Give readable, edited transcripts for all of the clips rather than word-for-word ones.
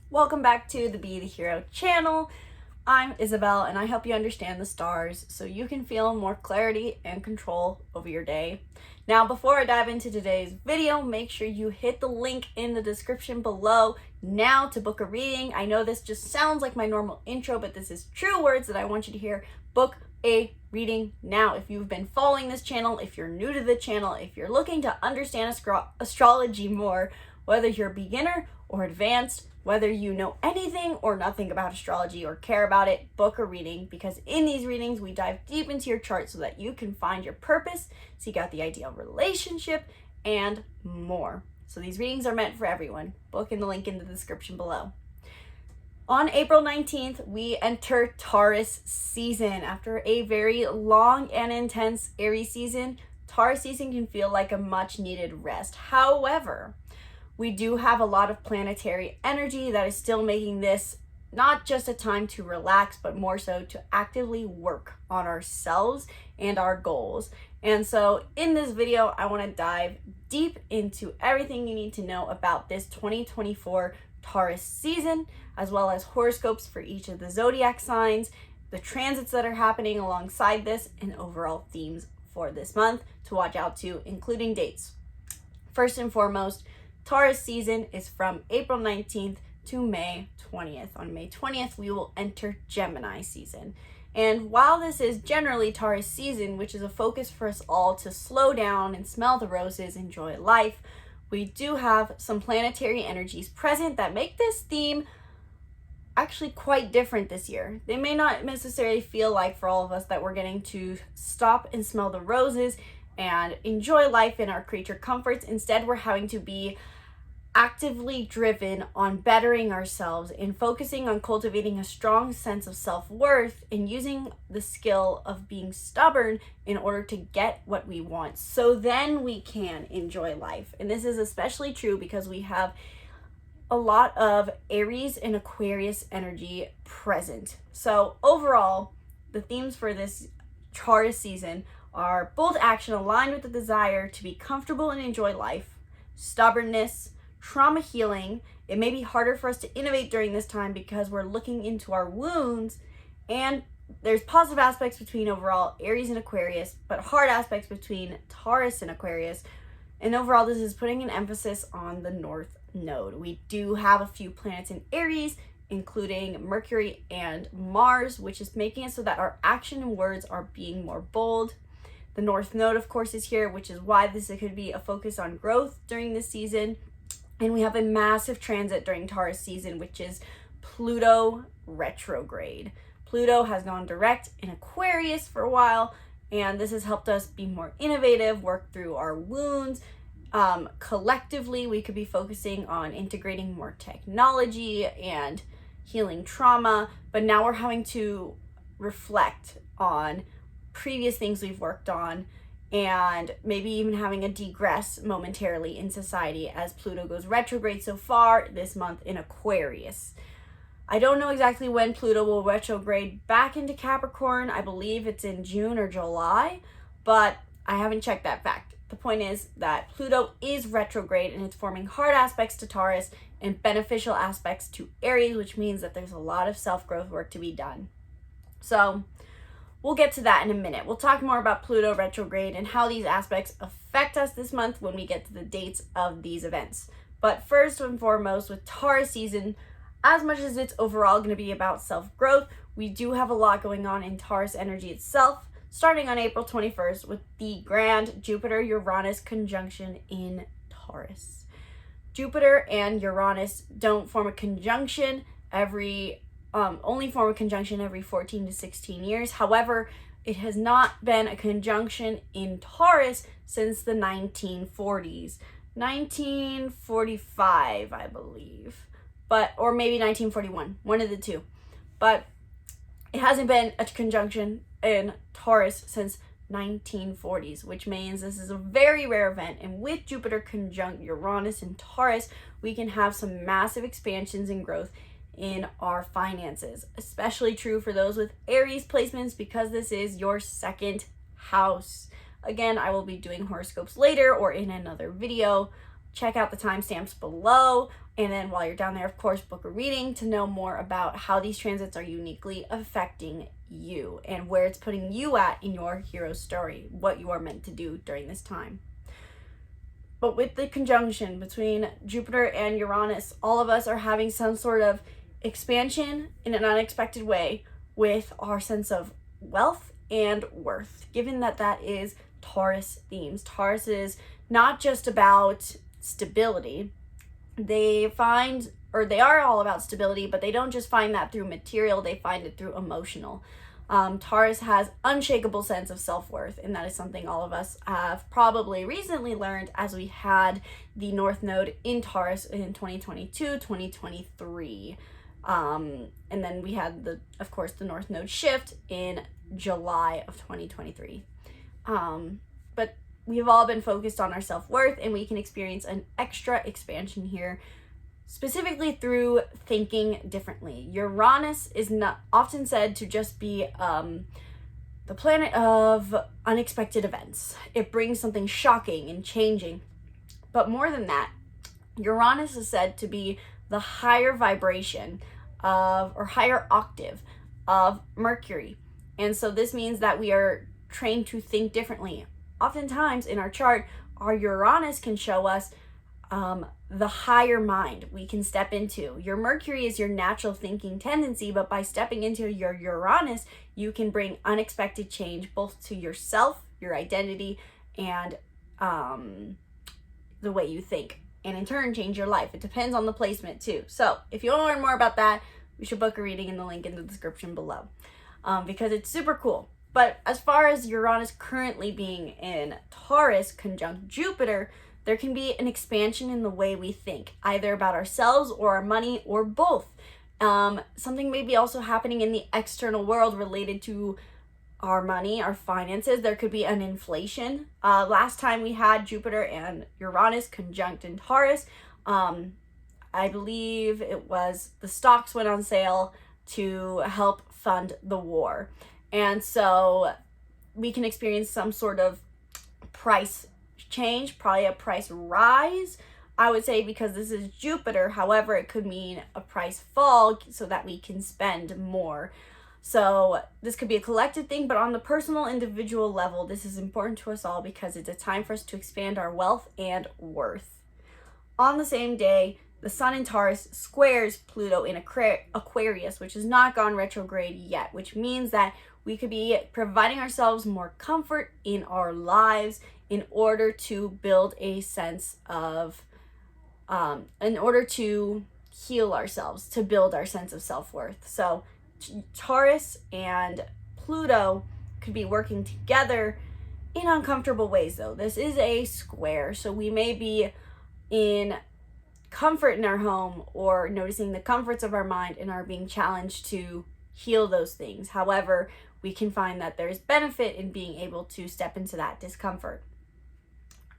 Welcome back to the Be the Hero channel. I'm Isabelle and I help you understand the stars so you can feel more clarity and control over your day. Now, before I dive into today's video, make sure you hit the link in the description below now to book a reading. I know this just sounds like my normal intro, but this is true words that I want you to hear. Book a reading now. If you've been following this channel, if you're new to the channel, if you're looking to understand astrology more, whether you're a beginner or advanced, whether you know anything or nothing about astrology or care about it, book a reading, because in these readings we dive deep into your chart so that you can find your purpose, seek out the ideal relationship, and more. So these readings are meant for everyone. Book in the link in the description below. On April 19th, we enter Taurus season. After a very long and intense Aries season, Taurus season can feel like a much needed rest. However, we do have a lot of planetary energy that is still making this not just a time to relax, but more so to actively work on ourselves and our goals. And so in this video, I want to dive deep into everything you need to know about this 2024 Taurus season, as well as horoscopes for each of the zodiac signs, the transits that are happening alongside this, and overall themes for this month to watch out to, including dates. First and foremost, Taurus season is from April 19th to May 20th. On May 20th, we will enter Gemini season. And while this is generally Taurus season, which is a focus for us all to slow down and smell the roses, enjoy life, we do have some planetary energies present that make this theme actually quite different this year. They may not necessarily feel like for all of us that we're getting to stop and smell the roses and enjoy life in our creature comforts. Instead, we're having to be actively driven on bettering ourselves and focusing on cultivating a strong sense of self-worth and using the skill of being stubborn in order to get what we want, so then we can enjoy life. And this is especially true because we have a lot of Aries and Aquarius energy present. So overall, the themes for this Taurus season are bold action aligned with the desire to be comfortable and enjoy life, stubbornness, trauma healing. It may be harder for us to innovate during this time because we're looking into our wounds, and there's positive aspects between overall Aries and Aquarius, but hard aspects between Taurus and Aquarius. And overall, this is putting an emphasis on the North Node. We do have a few planets in Aries, including Mercury and Mars, which is making it so that our action and words are being more bold. The North Node, of course, is here, which is why this could be a focus on growth during this season. And we have a massive transit during Taurus season, which is Pluto retrograde. Pluto has gone direct in Aquarius for a while, and this has helped us be more innovative, work through our wounds. Collectively, we could be focusing on integrating more technology and healing trauma, but now we're having to reflect on previous things we've worked on and maybe even having a degress momentarily in society as Pluto goes retrograde so far this month in Aquarius. I don't know exactly when Pluto will retrograde back into Capricorn. I believe it's in June or July, but I haven't checked that fact. The point is that Pluto is retrograde and it's forming hard aspects to Taurus and beneficial aspects to Aries, which means that there's a lot of self-growth work to be done. So we'll get to that in a minute. We'll talk more about Pluto retrograde and how these aspects affect us this month when we get to the dates of these events. But first and foremost, with Taurus season, as much as it's overall going to be about self-growth, we do have a lot going on in Taurus energy itself, starting on April 21st with the grand Jupiter-Uranus conjunction in Taurus. Jupiter and Uranus don't form a conjunction only form a conjunction every 14 to 16 years. However, it has not been a conjunction in Taurus since the 1940s. 1945, I believe. Or maybe 1941, one of the two. But it hasn't been a conjunction in Taurus since 1940s, which means this is a very rare event. And with Jupiter conjunct Uranus in Taurus, we can have some massive expansions and growth in our finances, especially true for those with Aries placements because this is your second house. Again, I will be doing horoscopes later or in another video. Check out the timestamps below. And then while you're down there, of course, book a reading to know more about how these transits are uniquely affecting you and where it's putting you at in your hero story, what you are meant to do during this time. But with the conjunction between Jupiter and Uranus, all of us are having some sort of expansion in an unexpected way with our sense of wealth and worth, given that that is Taurus themes. Taurus is not just about stability. They are all about stability, but they don't just find that through material, they find it through emotional. Taurus has unshakable sense of self-worth, and that is something all of us have probably recently learned as we had the North Node in Taurus in 2022, 2023. And then we had the North Node shift in July of 2023. But we've all been focused on our self-worth, and we can experience an extra expansion here, specifically through thinking differently. Uranus is not often said to just be the planet of unexpected events. It brings something shocking and changing. But more than that, Uranus is said to be the higher vibration of, or higher octave of Mercury. And so this means that we are trained to think differently. Oftentimes in our chart, our Uranus can show us the higher mind we can step into. Your Mercury is your natural thinking tendency, but by stepping into your Uranus, you can bring unexpected change both to yourself, your identity, and the way you think, and in turn change your life. It depends on the placement too. So if you want to learn more about that, you should book a reading in the link in the description below, because it's super cool. But as far as Uranus currently being in Taurus conjunct Jupiter, there can be an expansion in the way we think, either about ourselves or our money or both. Something may be also happening in the external world related to our money, our finances. There could be an inflation. Last time we had Jupiter and Uranus conjunct in Taurus, I believe it was the stocks went on sale to help fund the war. And so we can experience some sort of price change, probably a price rise, I would say, because this is Jupiter. However, it could mean a price fall so that we can spend more. So this could be a collective thing, but on the personal, individual level, this is important to us all because it's a time for us to expand our wealth and worth. On the same day, the Sun in Taurus squares Pluto in Aquarius, which has not gone retrograde yet, which means that we could be providing ourselves more comfort in our lives in order to build a sense of, in order to heal ourselves, to build our sense of self-worth. So Taurus and Pluto could be working together in uncomfortable ways, though. This is a square, so we may be in comfort in our home or noticing the comforts of our mind and are being challenged to heal those things. However, we can find that there's benefit in being able to step into that discomfort.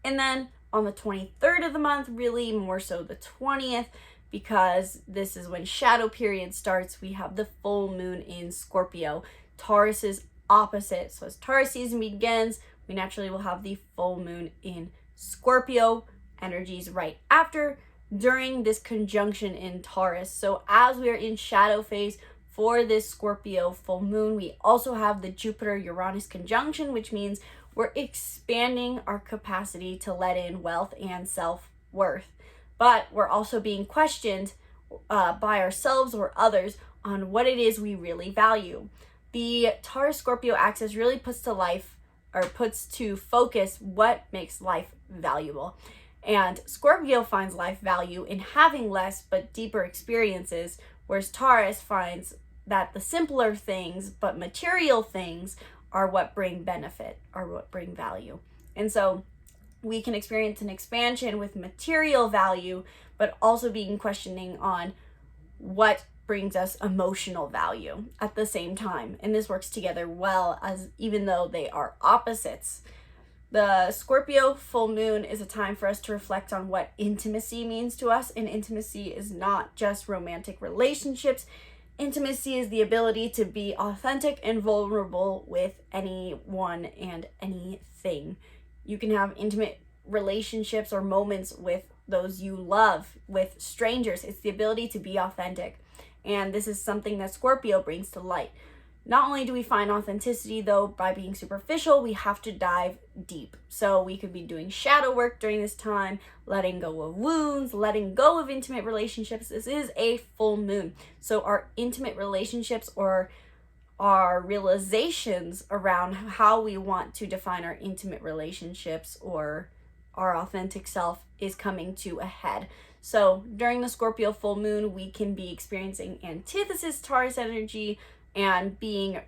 And then on the 23rd of the month, really more so the 20th, because this is when shadow period starts, we have the full moon in Scorpio. Taurus is opposite. So as Taurus season begins, we naturally will have the full moon in Scorpio energies right after, during this conjunction in Taurus. So as we are in shadow phase for this Scorpio full moon, we also have the Jupiter-Uranus conjunction, which means we're expanding our capacity to let in wealth and self-worth. But we're also being questioned by ourselves or others on what it is we really value. The Taurus-Scorpio axis really puts to focus what makes life valuable. And Scorpio finds life value in having less but deeper experiences, whereas Taurus finds that the simpler things but material things are what bring benefit, are what bring value. And so we can experience an expansion with material value, but also being questioning on what brings us emotional value at the same time. And this works together well, as even though they are opposites. The Scorpio full moon is a time for us to reflect on what intimacy means to us. And intimacy is not just romantic relationships. Intimacy is the ability to be authentic and vulnerable with anyone and anything. You can have intimate relationships or moments with those you love, with strangers. It's the ability to be authentic. And this is something that Scorpio brings to light. Not only do we find authenticity, though, by being superficial, we have to dive deep. So we could be doing shadow work during this time, letting go of wounds, letting go of intimate relationships. This is a full moon. So our intimate relationships, or our realizations around how we want to define our intimate relationships or our authentic self, is coming to a head. So during the Scorpio full moon, we can be experiencing antithesis Taurus energy and being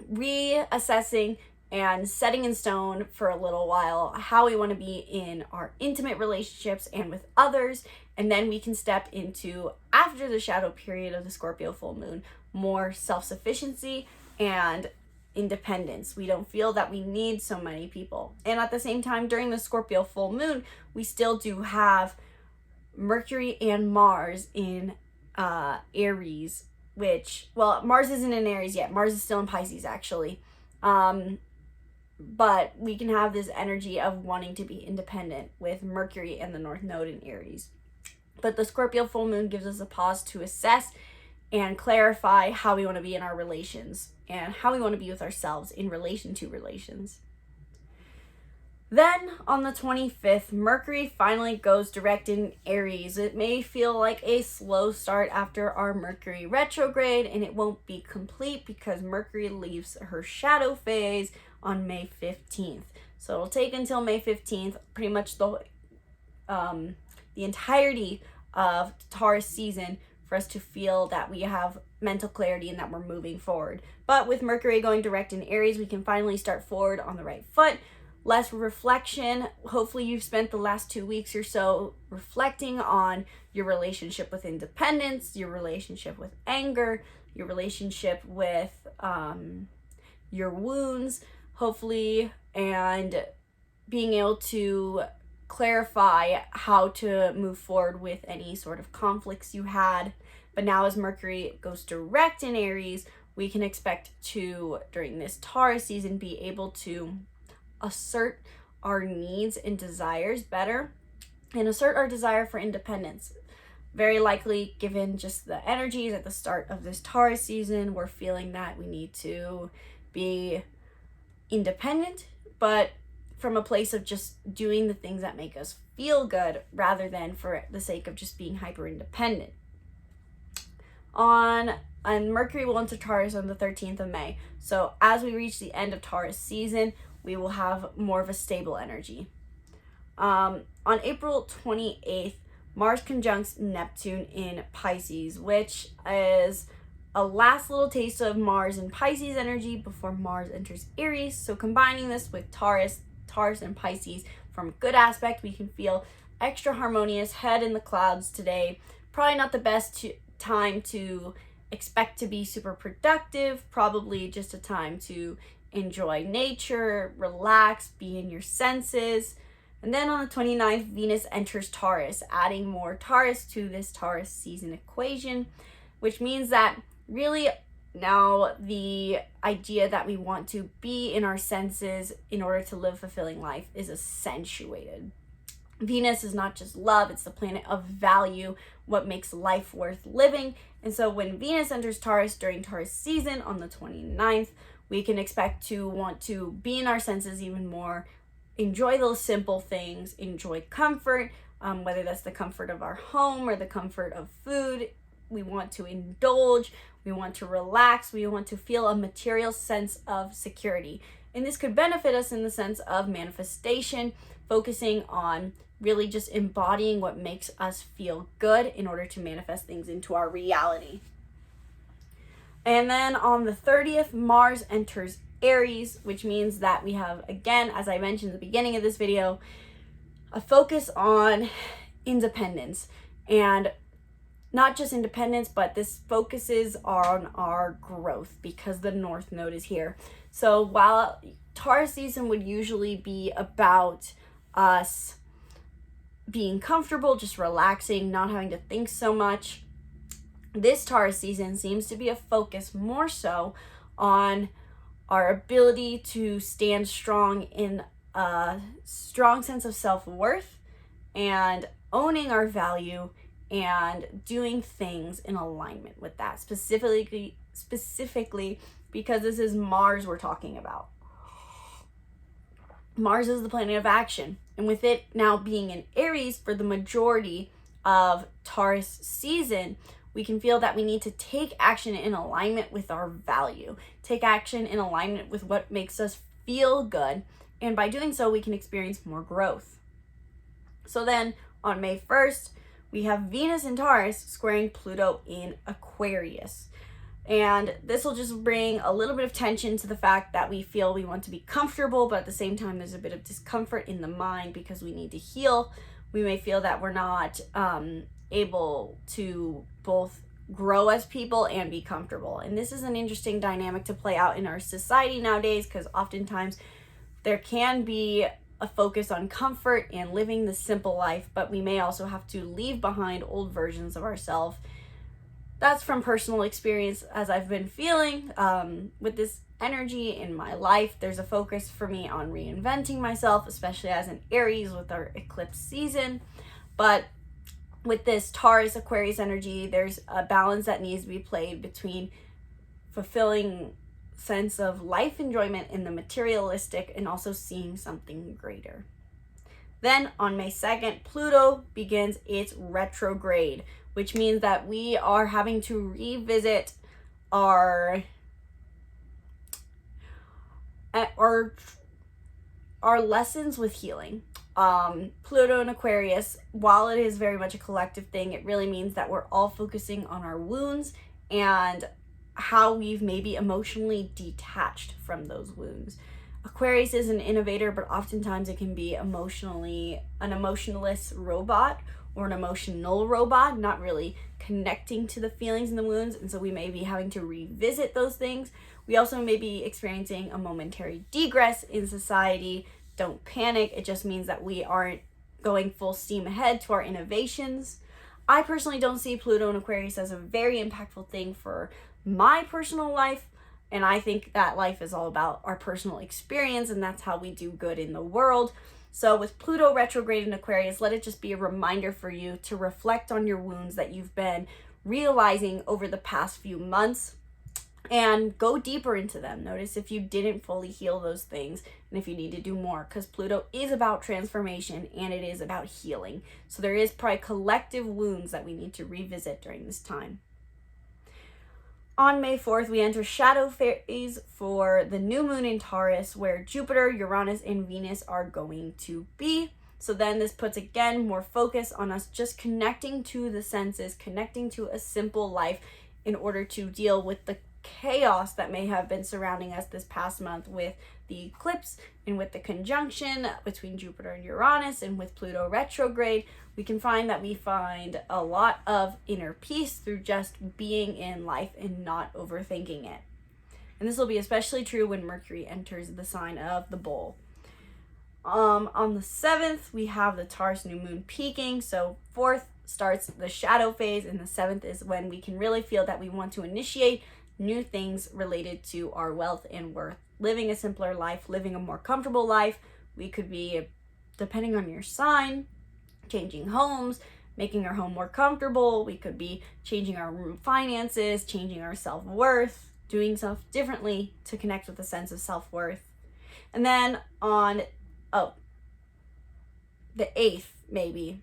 reassessing and setting in stone for a little while how we want to be in our intimate relationships and with others. And then we can step into, after the shadow period of the Scorpio full moon, more self-sufficiency and independence. We don't feel that we need so many people. And at the same time, during the Scorpio full moon, we still do have Mercury and Mars in Aries, which, well, Mars isn't in Aries yet. Mars is still in Pisces, actually. But we can have this energy of wanting to be independent with Mercury and the North Node in Aries. But the Scorpio full moon gives us a pause to assess and clarify how we want to be in our relations and how we want to be with ourselves in relation to relations. Then on the 25th, Mercury finally goes direct in Aries. It may feel like a slow start after our Mercury retrograde, and it won't be complete because Mercury leaves her shadow phase on May 15th. So it'll take until May 15th, pretty much the entirety of Taurus season, for us to feel that we have mental clarity and that we're moving forward. But with Mercury going direct in Aries, we can finally start forward on the right foot. Less reflection. Hopefully you've spent the last 2 weeks or so reflecting on your relationship with independence, your relationship with anger, your relationship with your wounds, hopefully, and being able to clarify how to move forward with any sort of conflicts you had. But now as Mercury goes direct in Aries, we can expect to, during this Taurus season, be able to assert our needs and desires better and assert our desire for independence. Very likely, given just the energies at the start of this Taurus season, we're feeling that we need to be independent, but from a place of just doing the things that make us feel good rather than for the sake of just being hyper independent. And Mercury will enter Taurus on the 13th of May. So as we reach the end of Taurus season, we will have more of a stable energy. On April 28th, Mars conjuncts Neptune in Pisces, which is a last little taste of Mars and Pisces energy before Mars enters Aries. So combining this with Taurus and Pisces, from a good aspect, we can feel extra harmonious, head in the clouds today. Probably not the best time to expect to be super productive, probably just a time to enjoy nature, relax, be in your senses. And then on the 29th, Venus enters Taurus, adding more Taurus to this Taurus season equation, which means that really now the idea that we want to be in our senses in order to live a fulfilling life is accentuated. Venus is not just love, it's the planet of value, what makes life worth living. And so when Venus enters Taurus during Taurus season on the 29th, we can expect to want to be in our senses even more, enjoy those simple things, enjoy comfort, whether that's the comfort of our home or the comfort of food. We want to indulge, we want to relax, we want to feel a material sense of security. And this could benefit us in the sense of manifestation, focusing on really just embodying what makes us feel good in order to manifest things into our reality. And then on the 30th, Mars enters Aries, which means that we have, again, as I mentioned at the beginning of this video, a focus on independence. And not just independence, but this focuses on our growth because the North Node is here. So while Taurus season would usually be about us being comfortable, just relaxing, not having to think so much, this Taurus season seems to be a focus more so on our ability to stand strong in a strong sense of self-worth and owning our value and doing things in alignment with that, specifically because this is Mars we're talking about. Mars is the planet of action, and with it now being in Aries for the majority of Taurus season, we can feel that we need to take action in alignment with our value, take action in alignment with what makes us feel good, and by doing so, we can experience more growth. So then on May 1st, we have Venus in Taurus squaring Pluto in Aquarius. And this will just bring a little bit of tension to the fact that we feel we want to be comfortable, but at the same time, there's a bit of discomfort in the mind because we need to heal. We may feel that we're not able to both grow as people and be comfortable. And this is an interesting dynamic to play out in our society nowadays, because oftentimes there can be a focus on comfort and living the simple life, but we may also have to leave behind old versions of ourselves. That's from personal experience, as I've been feeling with this energy in my life. There's a focus for me on reinventing myself, especially as an Aries with our eclipse season. But with this Taurus Aquarius energy, there's a balance that needs to be played between fulfilling sense of life enjoyment in the materialistic and also seeing something greater. Then on May 2nd, Pluto begins its retrograde, which means that we are having to revisit our lessons with healing. Pluto and Aquarius, while it is very much a collective thing, it really means that we're all focusing on our wounds and how we've maybe emotionally detached from those wounds. Aquarius is an innovator, but oftentimes it can be emotionally an emotionless robot or an emotional robot, not really connecting to the feelings and the wounds, and so we may be having to revisit those things. We also may be experiencing a momentary degress in society. Don't panic, it just means that we aren't going full steam ahead to our innovations. I personally don't see Pluto and Aquarius as a very impactful thing for my personal life, and I think that life is all about our personal experience, and that's how we do good in the world. So with Pluto retrograde in Aquarius, let it just be a reminder for you to reflect on your wounds that you've been realizing over the past few months and go deeper into them. Notice if you didn't fully heal those things and if you need to do more, because Pluto is about transformation and it is about healing. So there is probably collective wounds that we need to revisit during this time. On May 4th, we enter shadow phase for the new moon in Taurus, where Jupiter, Uranus, and Venus are going to be. So then this puts, again, more focus on us just connecting to the senses, connecting to a simple life in order to deal with the chaos that may have been surrounding us this past month with the eclipse and with the conjunction between Jupiter and Uranus and with Pluto retrograde. We can find that we find a lot of inner peace through just being in life and not overthinking it. And this will be especially true when Mercury enters the sign of the Bull. On the 7th, we have the Taurus new moon peaking. So 4th starts the shadow phase, and the 7th is when we can really feel that we want to initiate new things related to our wealth and worth, living a simpler life, living a more comfortable life. We could be, depending on your sign, changing homes, making our home more comfortable. We could be changing our finances, changing our self-worth, doing stuff differently to connect with a sense of self-worth. And then on the 8th, maybe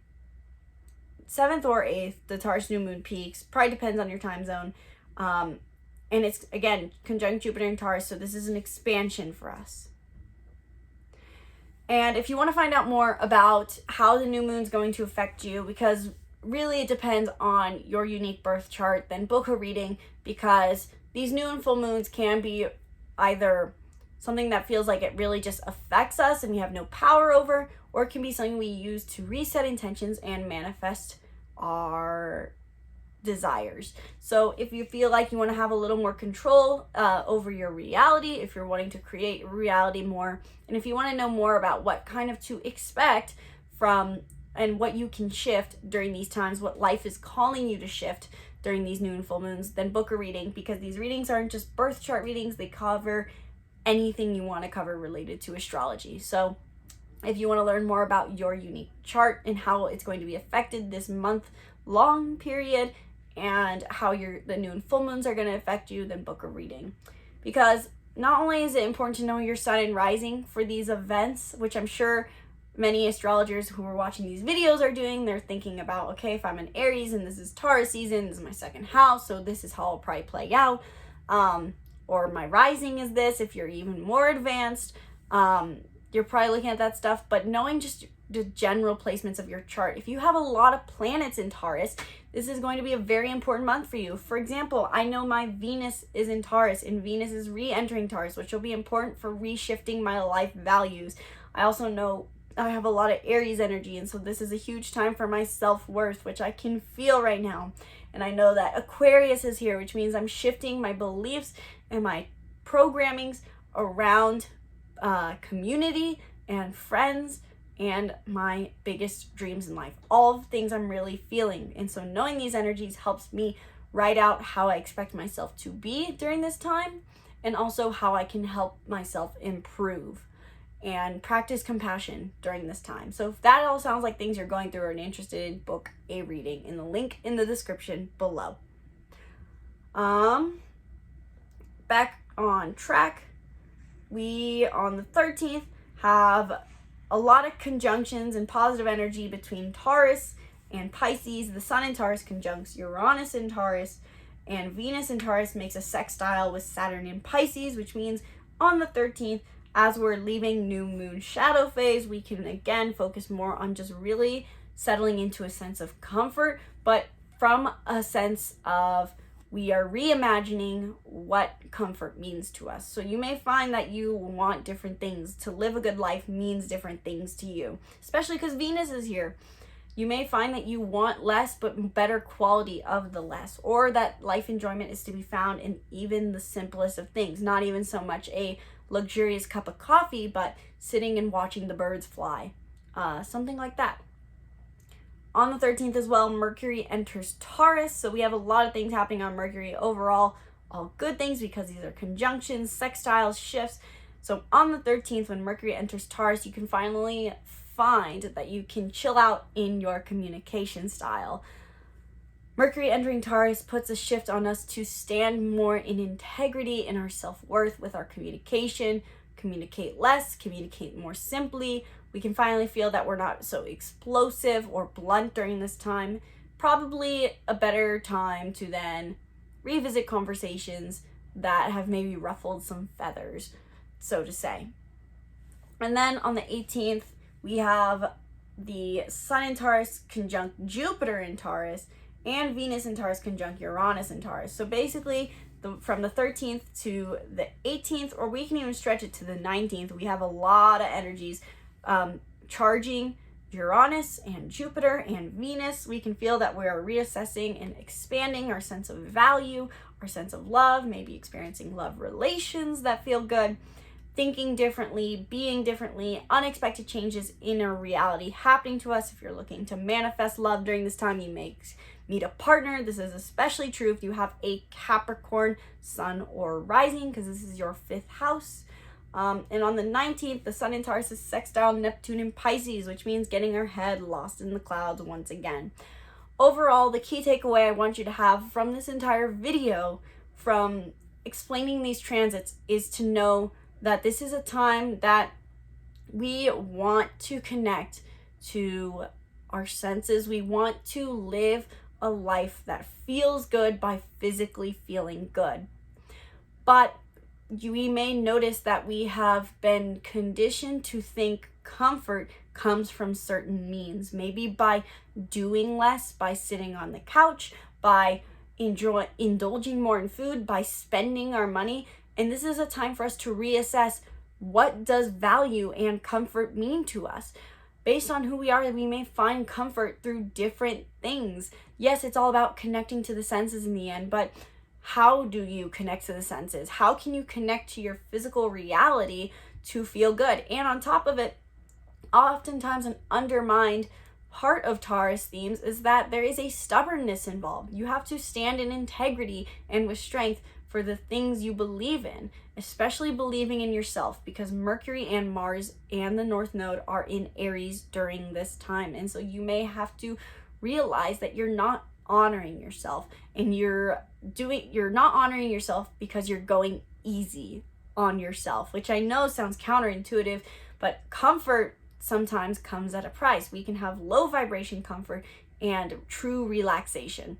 7th or 8th, the Taurus new moon peaks. Probably depends on your time zone. And it's, again, conjunct Jupiter and Taurus, so this is an expansion for us. And if you want to find out more about how the new moon is going to affect you, because really it depends on your unique birth chart, then book a reading, because these new and full moons can be either something that feels like it really just affects us and we have no power over, or it can be something we use to reset intentions and manifest our desires. So if you feel like you want to have a little more control over your reality, if you're wanting to create reality more, and if you want to know more about what kind of to expect from and what you can shift during these times, what life is calling you to shift during these new and full moons, then book a reading, because these readings aren't just birth chart readings, they cover anything you want to cover related to astrology. So If you want to learn more about your unique chart and how it's going to be affected this month-long period and how the new and full moons are going to affect you, then book a reading. Because not only is it important to know your sun and rising for these events, which I'm sure many astrologers who are watching these videos are doing, they're thinking about, okay, if I'm an Aries and this is Taurus season, this is my second house, so this is how I'll probably play out. Or my rising is this, if you're even more advanced. You're probably looking at that stuff, but knowing just the general placements of your chart. If you have a lot of planets in Taurus, this is going to be a very important month for you. For example, I know my Venus is in Taurus, and Venus is re-entering Taurus, which will be important for reshifting my life values. I also know I have a lot of Aries energy, and so this is a huge time for my self-worth, which I can feel right now. And I know that Aquarius is here, which means I'm shifting my beliefs and my programmings around community and friends and my biggest dreams in life. All of the things I'm really feeling. And so knowing these energies helps me write out how I expect myself to be during this time, and also how I can help myself improve and practice compassion during this time. So if that all sounds like things you're going through and interested in, book a reading in the link in the description below. Back on track. We, on the 13th, have a lot of conjunctions and positive energy between Taurus and Pisces. The Sun in Taurus conjuncts Uranus in Taurus, and Venus in Taurus makes a sextile with Saturn in Pisces, which means on the 13th, as we're leaving new moon shadow phase, we can again focus more on just really settling into a sense of comfort, but from a sense of we are reimagining what comfort means to us. So you may find that you want different things. To live a good life means different things to you, especially because Venus is here. You may find that you want less but better quality of the less, or that life enjoyment is to be found in even the simplest of things. Not even so much a luxurious cup of coffee, but sitting and watching the birds fly. Something like that. On the 13th as well, Mercury enters Taurus. So we have a lot of things happening on Mercury. Overall, all good things because these are conjunctions, sextiles, shifts. So on the 13th, when Mercury enters Taurus, you can finally find that you can chill out in your communication style. Mercury entering Taurus puts a shift on us to stand more in integrity in our self-worth with our communication, communicate less, communicate more simply. We can finally feel that we're not so explosive or blunt during this time. Probably a better time to then revisit conversations that have maybe ruffled some feathers, so to say. And then on the 18th, we have the Sun in Taurus conjunct Jupiter in Taurus, and Venus in Taurus conjunct Uranus in Taurus. So basically, from the 13th to the 18th, or we can even stretch it to the 19th, we have a lot of energies charging Uranus and Jupiter and Venus. We can feel that we are reassessing and expanding our sense of value, our sense of love, maybe experiencing love relations that feel good, thinking differently, being differently, unexpected changes in our reality happening to us. If you're looking to manifest love during this time, you may meet a partner. This is especially true if you have a Capricorn sun or rising, because this is your 5th house. And on the 19th, the Sun in Taurus is sextile Neptune in Pisces, which means getting our head lost in the clouds once again. Overall, the key takeaway I want you to have from this entire video, from explaining these transits, is to know that this is a time that we want to connect to our senses. We want to live a life that feels good by physically feeling good. But we may notice that we have been conditioned to think comfort comes from certain means, maybe by doing less, by sitting on the couch, by indulging more in food, by spending our money. And this is a time for us to reassess, what does value and comfort mean to us? Based on who we are, we may find comfort through different things. Yes, it's all about connecting to the senses in the end, but how do you connect to the senses? How can you connect to your physical reality to feel good? And on top of it, oftentimes an undermined part of Taurus themes is that there is a stubbornness involved. You have to stand in integrity and with strength for the things you believe in, especially believing in yourself, because Mercury and Mars and the North Node are in Aries during this time. And so you may have to realize that you're not honoring yourself, and you're not honoring yourself because you're going easy on yourself, which I know sounds counterintuitive, but comfort sometimes comes at a price. We can have low vibration comfort and true relaxation.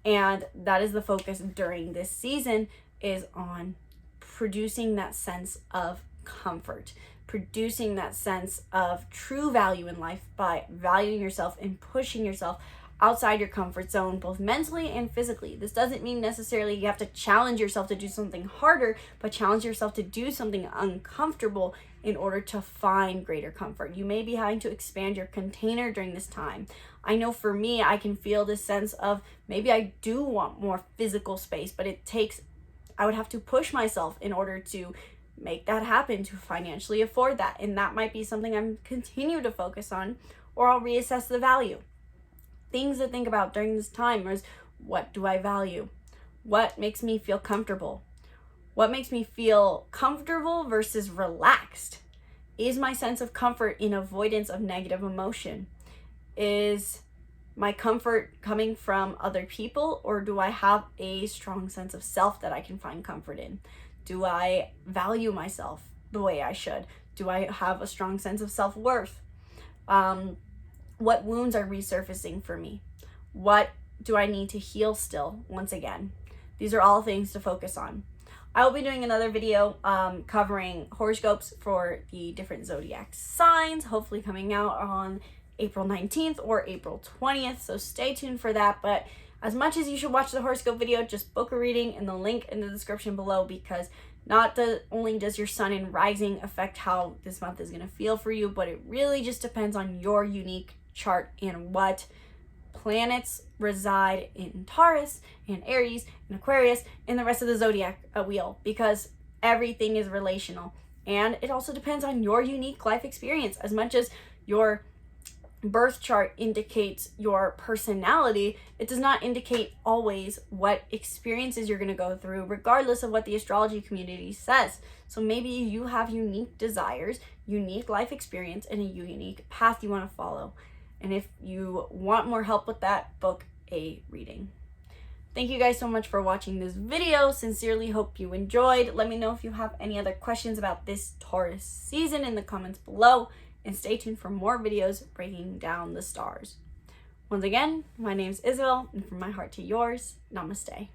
And that is the focus during this season, is on producing that sense of comfort, producing that sense of true value in life by valuing yourself and pushing yourself outside your comfort zone, both mentally and physically. This doesn't mean necessarily you have to challenge yourself to do something harder, but challenge yourself to do something uncomfortable in order to find greater comfort. You may be having to expand your container during this time. I know for me, I can feel this sense of maybe I do want more physical space, but I would have to push myself in order to make that happen, to financially afford that. And that might be something I'm continue to focus on, or I'll reassess the value. Things to think about during this time is, what do I value? What makes me feel comfortable? What makes me feel comfortable versus relaxed? Is my sense of comfort in avoidance of negative emotion? Is my comfort coming from other people, or do I have a strong sense of self that I can find comfort in? Do I value myself the way I should? Do I have a strong sense of self-worth? What wounds are resurfacing for me? What do I need to heal still once again? These are all things to focus on. I will be doing another video covering horoscopes for the different zodiac signs, hopefully coming out on April 19th or April 20th, so stay tuned for that. But as much as you should watch the horoscope video, just book a reading in the link in the description below, because not only does your sun and rising affect how this month is going to feel for you, but it really just depends on your unique chart and what planets reside in Taurus and Aries and Aquarius and the rest of the zodiac wheel, because everything is relational. And it also depends on your unique life experience. As much as your birth chart indicates your personality, it does not indicate always what experiences you're going to go through, regardless of what the astrology community says. So maybe you have unique desires, unique life experience, and a unique path you want to follow. And if you want more help with that, book a reading. Thank you guys so much for watching this video. Sincerely hope you enjoyed. Let me know if you have any other questions about this Taurus season in the comments below. And stay tuned for more videos breaking down the stars. Once again, my name is Isabelle, and from my heart to yours, namaste.